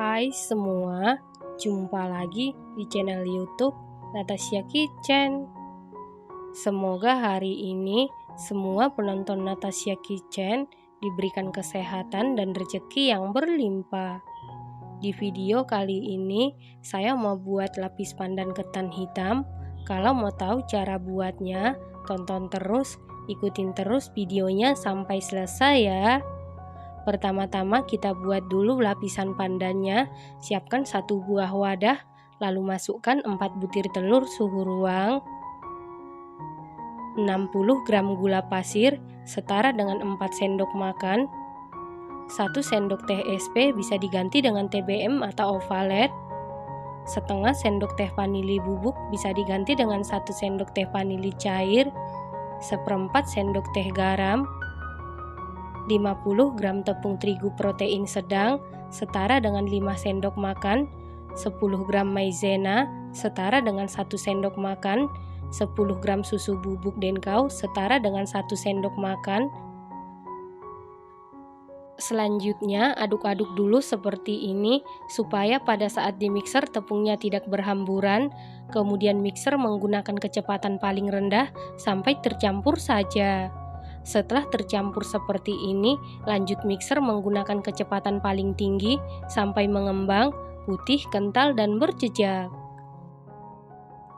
Hai semua, jumpa lagi di channel YouTube Natasha Kitchen. Semoga hari ini semua penonton Natasha Kitchen diberikan kesehatan dan rezeki yang berlimpah. Di video kali ini saya mau buat lapis pandan ketan hitam. Kalau mau tahu cara buatnya, tonton terus, ikutin terus videonya sampai selesai ya. Pertama-tama kita buat dulu lapisan pandannya. Siapkan satu buah wadah, lalu masukkan 4 butir telur suhu ruang, 60 gram gula pasir setara dengan 4 sendok makan, 1 sendok teh SP bisa diganti dengan TBM atau ovalet, setengah sendok teh vanili bubuk bisa diganti dengan 1 sendok teh vanili cair, seperempat sendok teh garam, 50 gram tepung terigu protein sedang setara dengan 5 sendok makan, 10 gram maizena setara dengan 1 sendok makan, 10 gram susu bubuk denkau setara dengan 1 sendok makan. Selanjutnya aduk-aduk dulu seperti ini supaya pada saat di mixer tepungnya tidak berhamburan. Kemudian mixer menggunakan kecepatan paling rendah sampai tercampur saja. Setelah tercampur seperti ini, lanjut mixer menggunakan kecepatan paling tinggi sampai mengembang, putih, kental, dan berjejak.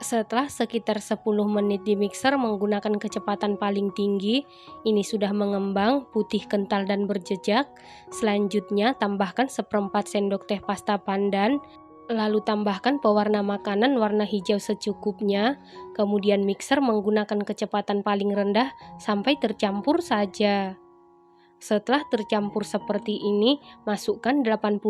Setelah sekitar 10 menit di mixer menggunakan kecepatan paling tinggi, ini sudah mengembang, putih, kental, dan berjejak. Selanjutnya tambahkan seperempat sendok teh pasta pandan, lalu tambahkan pewarna makanan warna hijau secukupnya. Kemudian mixer menggunakan kecepatan paling rendah sampai tercampur saja. Setelah tercampur seperti ini, masukkan 85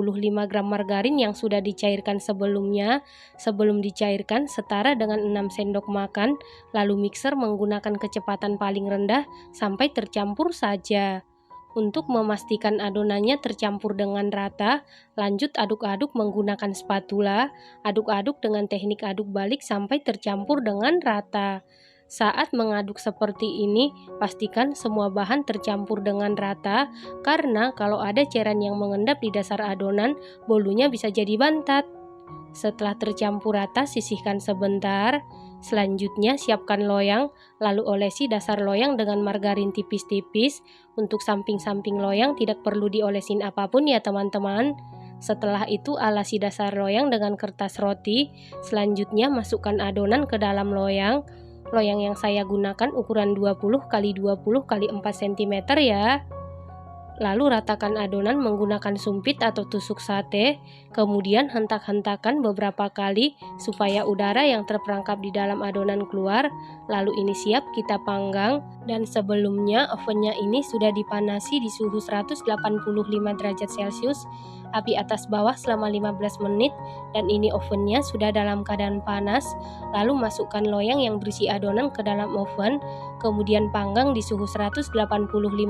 gram margarin yang sudah dicairkan sebelumnya. Sebelum dicairkan setara dengan 6 sendok makan, lalu mixer menggunakan kecepatan paling rendah sampai tercampur saja. Untuk memastikan adonannya tercampur dengan rata, lanjut aduk-aduk menggunakan spatula. Aduk-aduk dengan teknik aduk balik sampai tercampur dengan rata. Saat mengaduk seperti ini, pastikan semua bahan tercampur dengan rata, karena kalau ada cairan yang mengendap di dasar adonan, bolunya bisa jadi bantat. Setelah tercampur rata, sisihkan sebentar. Selanjutnya siapkan loyang, lalu olesi dasar loyang dengan margarin tipis-tipis. Untuk samping-samping loyang tidak perlu diolesin apapun ya teman-teman. Setelah itu alasi dasar loyang dengan kertas roti. Selanjutnya masukkan adonan ke dalam loyang. Loyang yang saya gunakan ukuran 20 x 20 x 4 cm ya. Lalu ratakan adonan menggunakan sumpit atau tusuk sate, kemudian hentak-hentakan beberapa kali supaya udara yang terperangkap di dalam adonan keluar. Lalu ini siap kita panggang, dan sebelumnya ovennya ini sudah dipanasi di suhu 185 derajat Celcius, api atas bawah selama 15 menit, dan ini ovennya sudah dalam keadaan panas. Lalu masukkan loyang yang berisi adonan ke dalam oven, kemudian panggang di suhu 185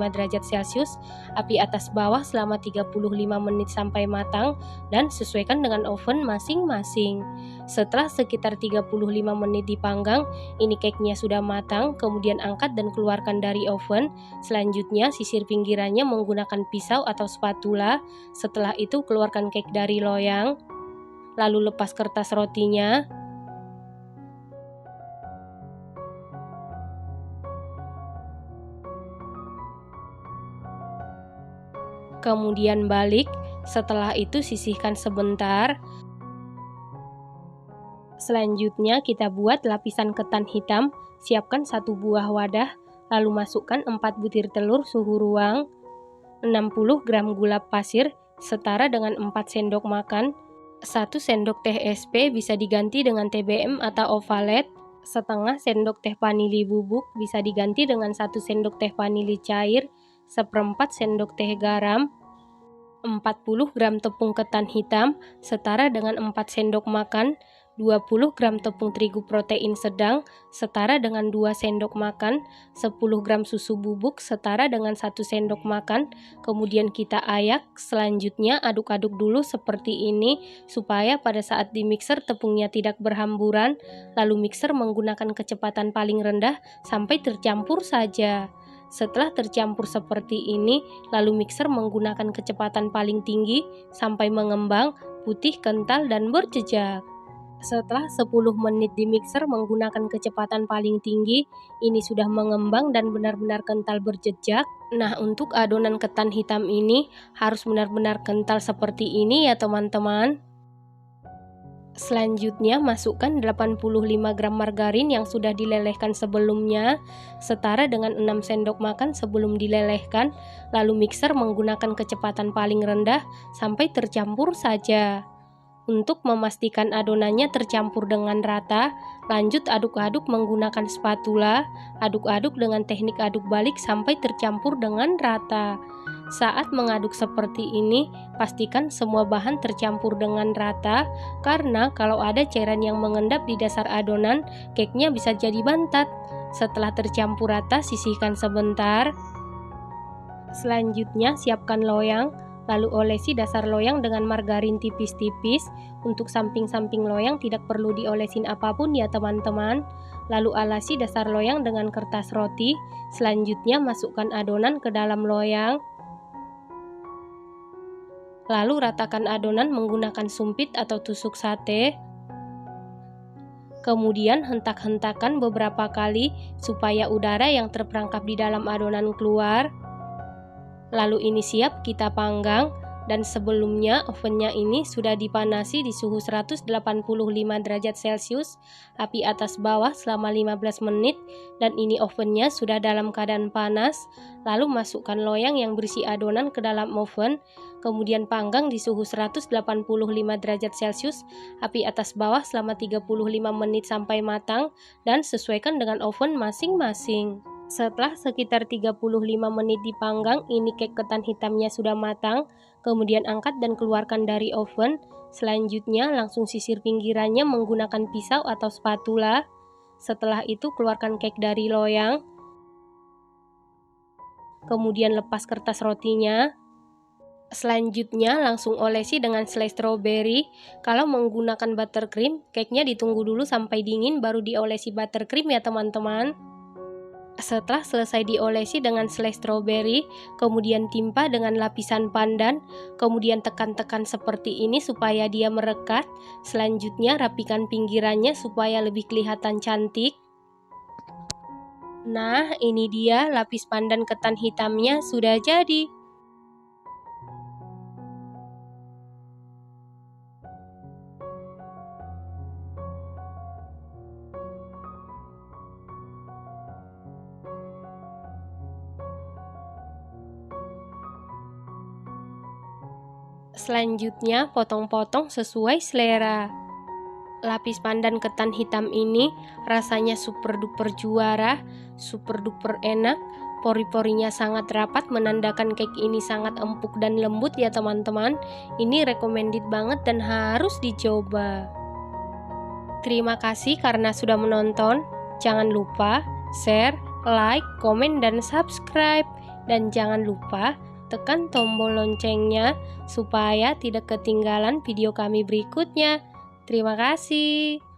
derajat Celcius, api atas bawah selama 35 menit sampai matang, dan sesuaikan dengan oven masing-masing. Setelah sekitar 35 menit dipanggang, ini cake-nya sudah matang, kemudian angkat dan keluarkan dari oven. Selanjutnya sisir pinggirannya menggunakan pisau atau spatula. Setelah itu keluarkan cake dari loyang, lalu lepas kertas rotinya. Kemudian balik, setelah itu sisihkan sebentar. Selanjutnya kita buat lapisan ketan hitam. Siapkan satu buah wadah, lalu masukkan 4 butir telur suhu ruang, 60 gram gula pasir setara dengan 4 sendok makan, 1 sendok teh SP bisa diganti dengan TBM atau ovalet, setengah sendok teh vanili bubuk bisa diganti dengan 1 sendok teh vanili cair, seperempat sendok teh garam, 40 gram tepung ketan hitam setara dengan 4 sendok makan, 20 gram tepung terigu protein sedang setara dengan 2 sendok makan, 10 gram susu bubuk setara dengan 1 sendok makan, kemudian kita ayak. Selanjutnya aduk-aduk dulu seperti ini supaya pada saat di mixer tepungnya tidak berhamburan, lalu mixer menggunakan kecepatan paling rendah sampai tercampur saja. Setelah tercampur seperti ini, lalu mixer menggunakan kecepatan paling tinggi sampai mengembang, putih, kental, dan berjejak. Setelah 10 menit di mixer menggunakan kecepatan paling tinggi, ini sudah mengembang dan benar-benar kental berjejak. Nah, untuk adonan ketan hitam ini harus benar-benar kental seperti ini ya teman-teman. Selanjutnya masukkan 85 gram margarin yang sudah dilelehkan sebelumnya, setara dengan 6 sendok makan sebelum dilelehkan, lalu mixer menggunakan kecepatan paling rendah sampai tercampur saja. Untuk memastikan adonannya tercampur dengan rata, lanjut aduk-aduk menggunakan spatula, aduk-aduk dengan teknik aduk balik sampai tercampur dengan rata. Saat mengaduk seperti ini, pastikan semua bahan tercampur dengan rata, karena kalau ada cairan yang mengendap di dasar adonan, cake-nya bisa jadi bantat. Setelah tercampur rata, sisihkan sebentar. Selanjutnya, siapkan loyang. Lalu olesi dasar loyang dengan margarin tipis-tipis. Untuk samping-samping loyang tidak perlu diolesin apapun ya teman-teman. Lalu alasi dasar loyang dengan kertas roti. Selanjutnya masukkan adonan ke dalam loyang. Lalu ratakan adonan menggunakan sumpit atau tusuk sate. Kemudian hentak-hentakan beberapa kali supaya udara yang terperangkap di dalam adonan keluar. Lalu ini siap kita panggang, dan sebelumnya ovennya ini sudah dipanasi di suhu 185 derajat Celcius, api atas bawah selama 15 menit, dan ini ovennya sudah dalam keadaan panas. Lalu masukkan loyang yang berisi adonan ke dalam oven, kemudian panggang di suhu 185 derajat Celcius, api atas bawah selama 35 menit sampai matang, dan sesuaikan dengan oven masing-masing. Setelah sekitar 35 menit dipanggang, ini cake ketan hitamnya sudah matang. Kemudian angkat dan keluarkan dari oven. Selanjutnya langsung sisir pinggirannya menggunakan pisau atau spatula. Setelah itu keluarkan cake dari loyang. Kemudian lepas kertas rotinya. Selanjutnya langsung olesi dengan selai stroberi. Kalau menggunakan buttercream, cake-nya ditunggu dulu sampai dingin baru diolesi buttercream ya teman-teman. Setelah selesai diolesi dengan selai stroberi, kemudian timpa dengan lapisan pandan, kemudian tekan-tekan seperti ini supaya dia merekat. Selanjutnya rapikan pinggirannya supaya lebih kelihatan cantik. Nah, ini dia lapis pandan ketan hitamnya sudah jadi. Selanjutnya potong-potong sesuai selera. Lapis pandan ketan hitam ini rasanya super duper juara, super duper enak, pori-porinya sangat rapat menandakan cake ini sangat empuk dan lembut ya teman-teman. Ini recommended banget dan harus dicoba. Terima kasih karena sudah menonton. Jangan lupa share, like, komen, dan subscribe. Dan jangan lupa tekan tombol loncengnya supaya tidak ketinggalan video kami berikutnya. Terima kasih.